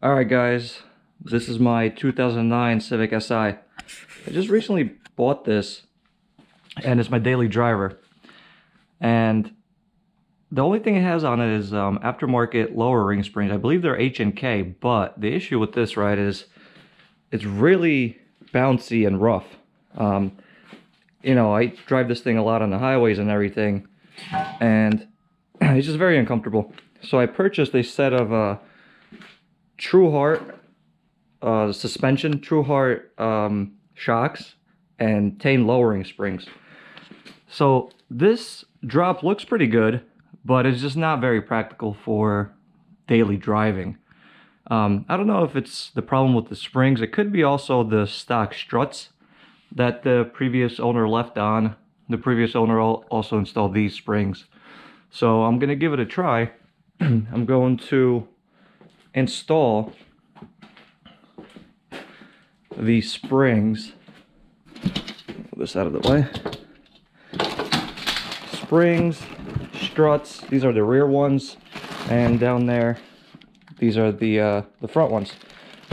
Alright guys, this is my 2009 Civic SI. I just recently bought this and it's my daily driver. And the only thing it has on it is aftermarket lower ring springs. I believe they're H and K, but the issue with this, right, is it's really bouncy and rough. You know, I drive this thing a lot on the highways and everything, and it's just very uncomfortable. So I purchased a set of Tru Hart suspension, Tru Hart shocks, and Tein lowering springs. So this drop looks pretty good, but it's just not very practical for daily driving. I don't know if it's the problem with the springs. It could be also the stock struts that the previous owner left on. The previous owner also installed these springs. So I'm going to give it a try. I'm going to install these springs. Put this out of the way. Springs, struts, these are the rear ones, and down there these are the front ones.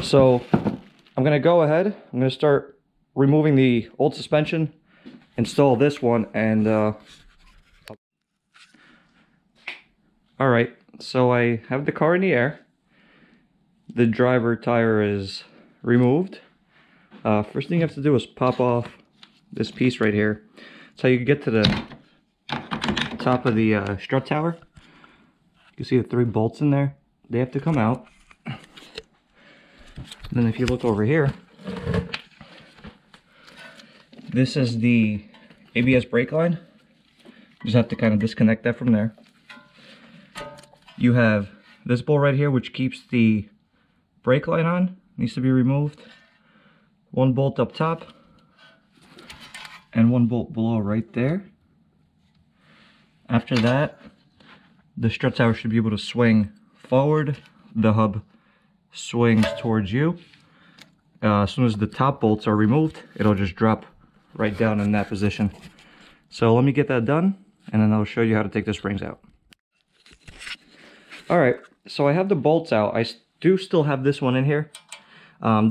So I'm gonna go ahead, I'm gonna start removing the old suspension, install this one, and alright, so I have the car in the air. The driver tire is removed. First thing you have to do is pop off this piece right here. That's how you get to the top of the strut tower. You can see the 3 bolts in there. They have to come out. And then if you look over here, this is the ABS brake line. You just have to kind of disconnect that from there. You have this bolt right here, which keeps the brake line on. Needs to be removed. 1 bolt up top and 1 bolt below right there. After that, the strut tower should be able to swing forward. The hub swings towards you. As soon as the top bolts are removed, it'll just drop right down in that position. So let me get that done, and then I'll show you how to take the springs out. Alright, so I have the bolts out. I do still have this one in here.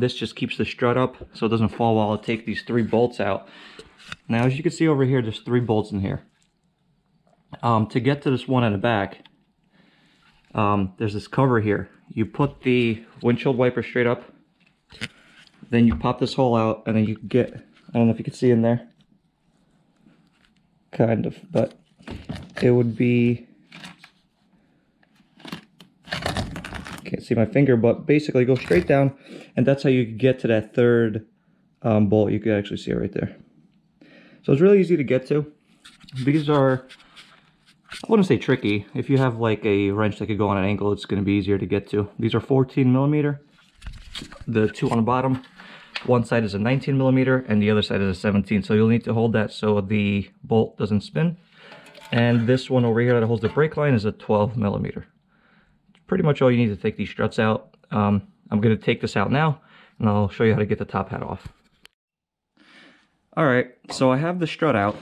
This just keeps the strut up so it doesn't fall while I take these 3 bolts out. Now, as you can see over here, there's 3 bolts in here. To get to this one in the back, there's this cover here. You put the windshield wiper straight up, then you pop this hole out, and then you get, I don't know if you can see in there, kind of, but it would be, can't see my finger, but basically go straight down, and that's how you get to that 3rd bolt. You can actually see it right there. So it's really easy to get to. These are, I wouldn't say tricky. If you have like a wrench that could go on an angle, it's going to be easier to get to. These are 14mm. The 2 on the bottom, one side is a 19mm and the other side is a 17. So you'll need to hold that so the bolt doesn't spin. And this one over here that holds the brake line is a 12mm. Pretty much all you need to take these struts out. I'm going to take this out now, and I'll show you how to get the top hat off. Alright, so I have the strut out.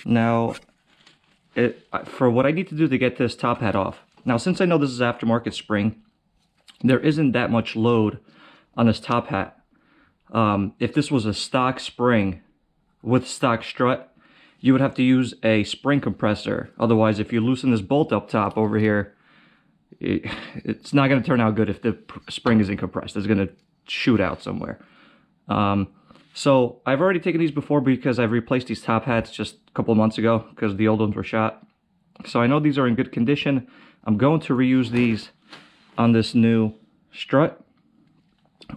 Now, for what I need to do to get this top hat off. Now, since I know this is aftermarket spring, there isn't that much load on this top hat. If this was a stock spring with stock strut, you would have to use a spring compressor. Otherwise, if you loosen this bolt up top over here, it's not going to turn out good if the spring isn't compressed. It's going to shoot out somewhere. So I've already taken these before because I've replaced these top hats just a couple of months ago because the old ones were shot. So I know these are in good condition. I'm going to reuse these on this new strut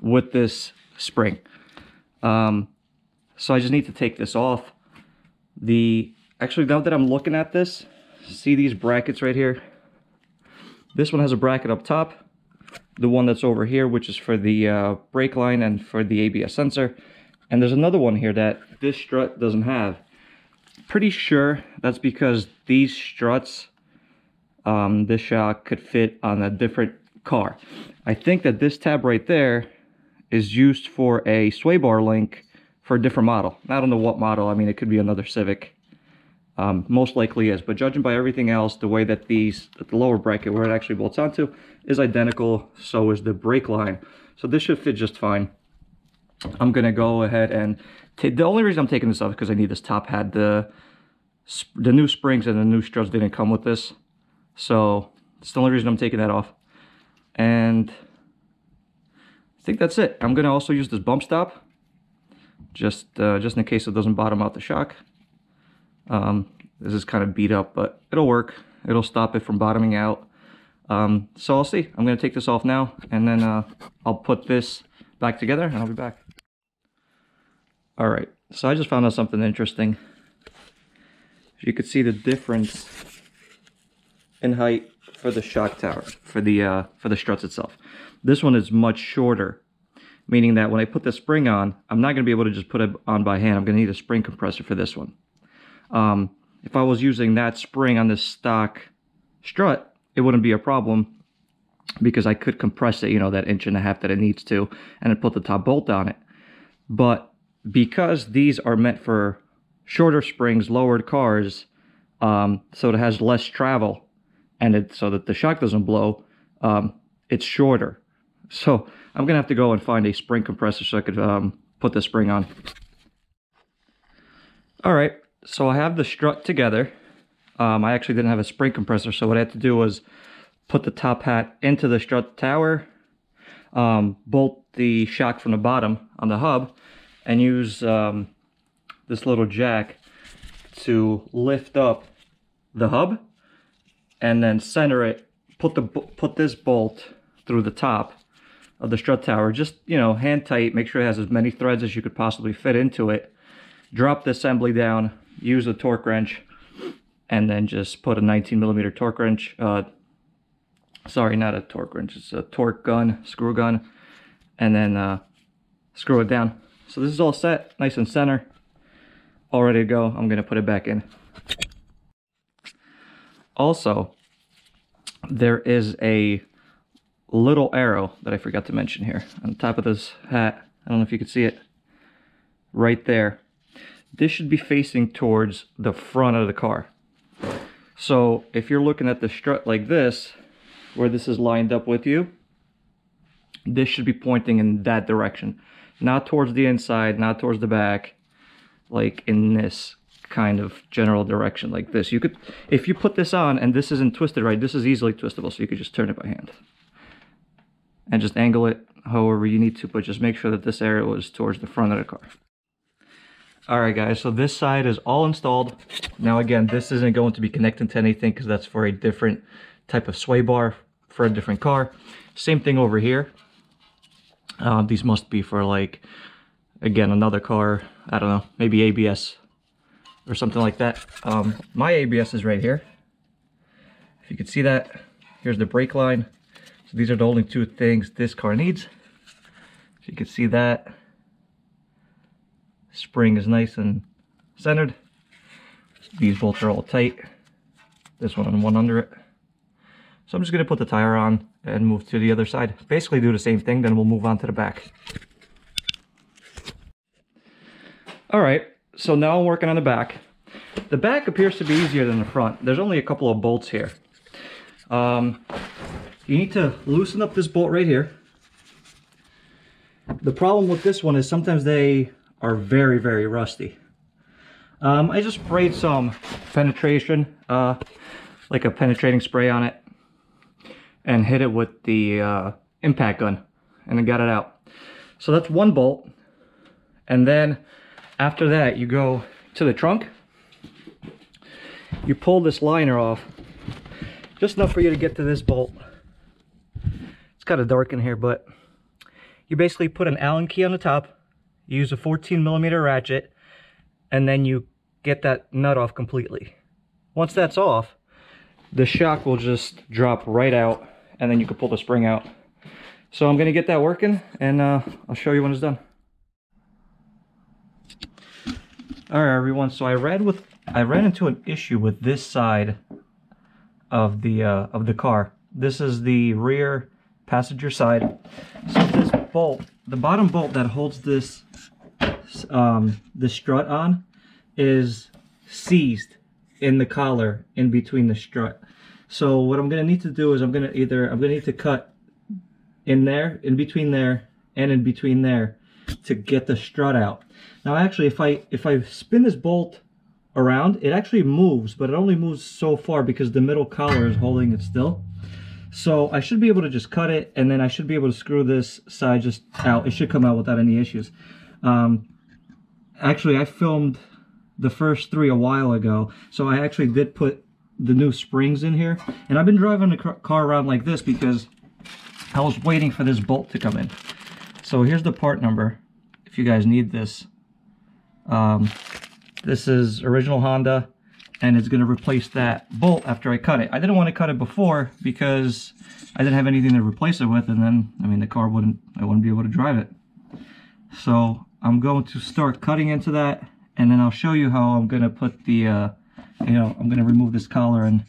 with this spring. So I just need to take this off. Actually, now that I'm looking at this, see these brackets right here? This one has a bracket up top. The one that's over here, which is for the brake line and for the ABS sensor. And there's another one here that this strut doesn't have. Pretty sure that's because these struts, this shock could fit on a different car. I think that this tab right there is used for a sway bar link for a different model. I don't know what model. I mean, it could be another Civic. Most likely is, but judging by everything else, the way that the lower bracket where it actually bolts onto is identical, so is the brake line. So this should fit just fine. I'm gonna go ahead and the only reason I'm taking this off is because I need this top hat. The new springs and the new struts didn't come with this, so it's the only reason I'm taking that off. And I think that's it. I'm gonna also use this bump stop just in case it doesn't bottom out the shock. This is kind of beat up, but it'll work. It'll stop it from bottoming out. So I'll see. I'm going to take this off now, and then I'll put this back together, and I'll be back. All right, so I just found out something interesting. You could see the difference in height for the shock tower, for the struts itself. This one is much shorter, meaning that when I put the spring on, I'm not going to be able to just put it on by hand. I'm going to need a spring compressor for this one. If I was using that spring on this stock strut, it wouldn't be a problem because I could compress it, you know, that 1.5 inches that it needs to, and then put the top bolt on it. But because these are meant for shorter springs, lowered cars, so it has less travel, and so that the shock doesn't blow, it's shorter. So I'm gonna have to go and find a spring compressor so I could put the spring on. All right. So I have the strut together. I actually didn't have a spring compressor, so what I had to do was put the top hat into the strut tower, bolt the shock from the bottom on the hub, and use this little jack to lift up the hub, and then center it. Put this bolt through the top of the strut tower, just, you know, hand tight. Make sure it has as many threads as you could possibly fit into it. Drop the assembly down. Use a torque wrench, and then just put a 19mm torque wrench. Sorry, not a torque wrench. It's a torque gun, screw gun, and then screw it down. So this is all set, nice and center, all ready to go. I'm gonna put it back in. Also, there is a little arrow that I forgot to mention here on the top of this hat. I don't know if you can see it right there. This should be facing towards the front of the car. So if you're looking at the strut like this, where this is lined up with you, this should be pointing in that direction. Not towards the inside, not towards the back, like in this kind of general direction like this. You could, if you put this on and this isn't twisted right, this is easily twistable, so you could just turn it by hand. And just angle it however you need to, but just make sure that this arrow is towards the front of the car. Alright guys, so this side is all installed. Now again, this isn't going to be connecting to anything because that's for a different type of sway bar for a different car. Same thing over here. These must be for, like, again, another car. I don't know, maybe ABS or something like that. My ABS is right here. If you can see that, here's the brake line. So these are the only two things this car needs. So you can see that. Spring is nice and centered. These bolts are all tight. This one and one under it. So I'm just going to put the tire on and move to the other side. Basically do the same thing, then we'll move on to the back. Alright, so now I'm working on the back. The back appears to be easier than the front. There's only a couple of bolts here. You need to loosen up this bolt right here. The problem with this one is sometimes they are very, very rusty. I just sprayed some penetration, like a penetrating spray on it, and hit it with the impact gun, and then got it out. So that's one bolt, and then after that you go to the trunk, you pull this liner off, just enough for you to get to this bolt. It's kind of dark in here, but you basically put an Allen key on the top, you use a 14mm ratchet, and then you get that nut off completely. Once that's off, the shock will just drop right out, and then you can pull the spring out. So I'm gonna get that working, and I'll show you when it's done. All right, everyone. So I ran into an issue with this side of the car. This is the rear passenger side. So this bolt, the bottom bolt that holds this strut on, is seized. in the collar in between the strut. So what I'm gonna need to do is I'm gonna need to cut in there, in between there, and in between there to get the strut out. Now actually if I spin this bolt around, it actually moves, but it only moves so far because the middle collar is holding it still. So I should be able to just cut it, and then I should be able to screw this side just out. It should come out without any issues. Actually, I filmed the first 3 a while ago, so I actually did put the new springs in here. And I've been driving the car around like this because I was waiting for this bolt to come in. So here's the part number, if you guys need this. This is original Honda, and it's going to replace that bolt after I cut it. I didn't want to cut it before because I didn't have anything to replace it with, and then, I mean, I wouldn't be able to drive it. So I'm going to start cutting into that, and then I'll show you how I'm going to put the, I'm going to remove this collar and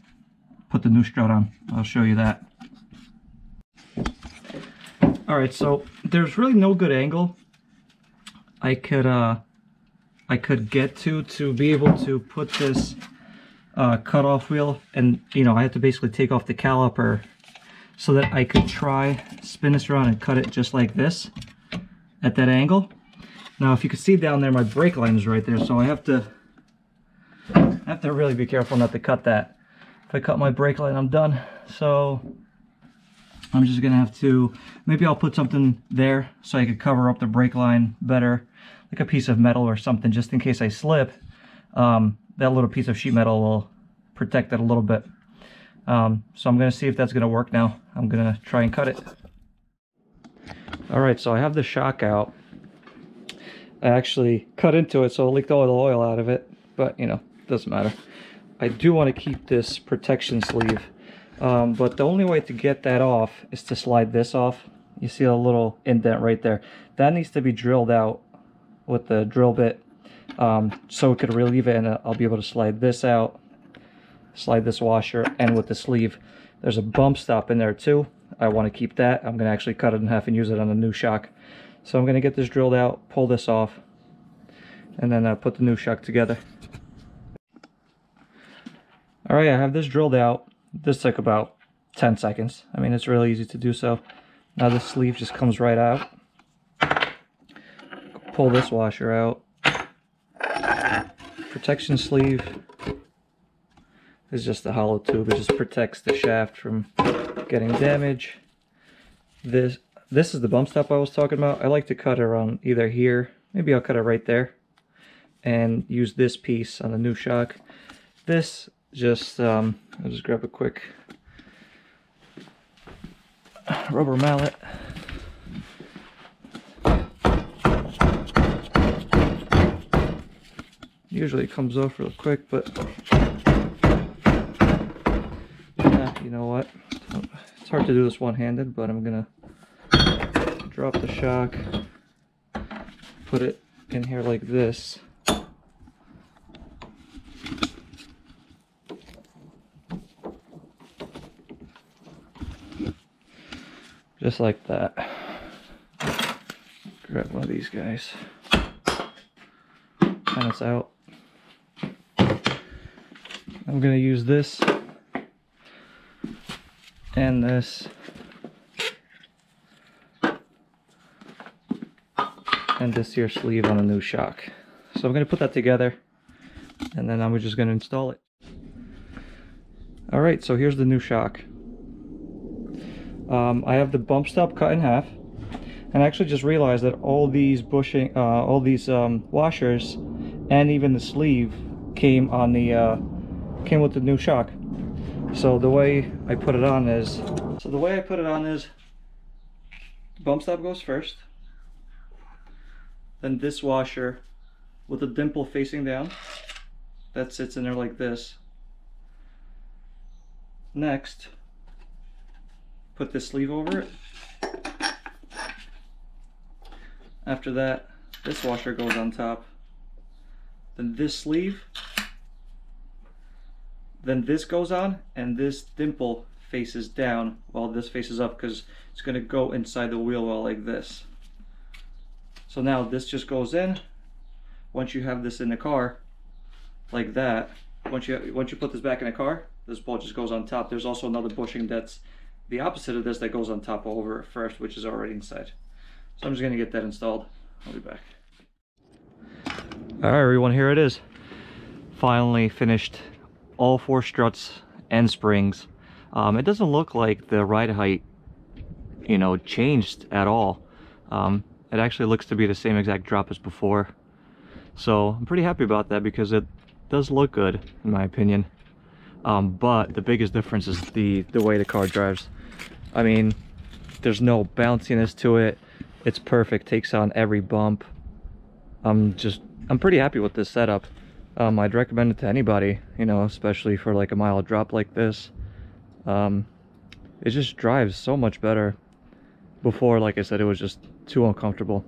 put the new strut on. I'll show you that. Alright, so there's really no good angle I could get to be able to put this cutoff wheel, and I had to basically take off the caliper so that I could try spin this around and cut it just like this at that angle. Now if you can see down there, my brake line is right there, so I have to really be careful not to cut that. If I cut my brake line, I'm done. So I'm just gonna have to, maybe I'll put something there so I could cover up the brake line better, like a piece of metal or something, just in case I slip. That little piece of sheet metal will protect it a little bit. So I'm going to see if that's going to work now. I'm going to try and cut it. Alright, so I have the shock out. I actually cut into it, so it leaked all the oil out of it, but doesn't matter. I do want to keep this protection sleeve, but the only way to get that off is to slide this off. You see a little indent right there. That needs to be drilled out with the drill bit, so it could relieve it, and I'll be able to slide this out, slide this washer, and with the sleeve there's a bump stop in there too. I want to keep that. I'm going to actually cut it in half and use it on a new shock. So I'm going to get this drilled out, pull this off, and then put the new shock together. Alright, I have this drilled out. This took about 10 seconds. I mean, it's really easy to do so. Now this sleeve just comes right out. Pull this washer out. Protection sleeve is just a hollow tube. It just protects the shaft from getting damage. This is the bump stop I was talking about. I like to cut it around either here. Maybe I'll cut it right there and use this piece on the new shock. This just, I'll just grab a quick rubber mallet. Usually it comes off real quick, but you know what? It's hard to do this one-handed, but I'm gonna drop the shock, put it in here like this. Just like that. Grab one of these guys. And it's out. I'm going to use this and this and this here sleeve on a new shock. So I'm going to put that together, and then I'm just going to install it. Alright, so here's the new shock. I have the bump stop cut in half, and I actually just realized that all these bushing, washers, and even the sleeve came on the came with the new shock. So the way I put it on is, the bump stop goes first, then this washer with the dimple facing down, that sits in there like this. Next, put this sleeve over it. After that, this washer goes on top. Then this sleeve. Then this goes on, and this dimple faces down while this faces up, because it's going to go inside the wheel well like this. So now this just goes in. Once you have this in the car like that, once you put this back in the car, this bolt just goes on top. There's also another bushing that's the opposite of this that goes on top over it first, which is already inside. So I'm just gonna get that installed. I'll be back. All right, everyone, here it is. Finally finished all 4 struts and springs. It doesn't look like the ride height, you know, changed at all. It actually looks to be the same exact drop as before. So I'm pretty happy about that because it does look good in my opinion. But the biggest difference is the way the car drives. I mean, there's no bounciness to it. It's perfect, takes on every bump. I'm pretty happy with this setup. I'd recommend it to anybody, you know, especially for like a mild drop like this. It just drives so much better. Before, like I said, it was just too uncomfortable.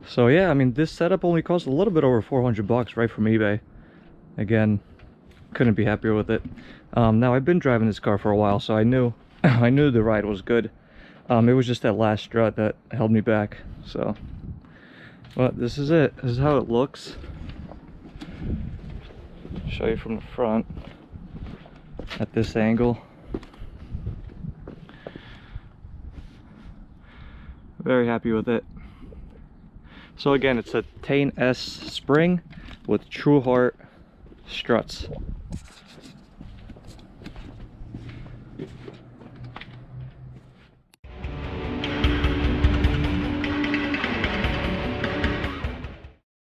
So yeah, I mean, this setup only cost a little bit over 400 bucks right from eBay. Again, couldn't be happier with it. Now I've been driving this car for a while, so I knew I knew the ride was good. It was just that last strut that held me back. So, but this is it. This is how it looks. Show you from the front at this angle. Very happy with it. So again, it's a Tein S spring with Tru Hart struts.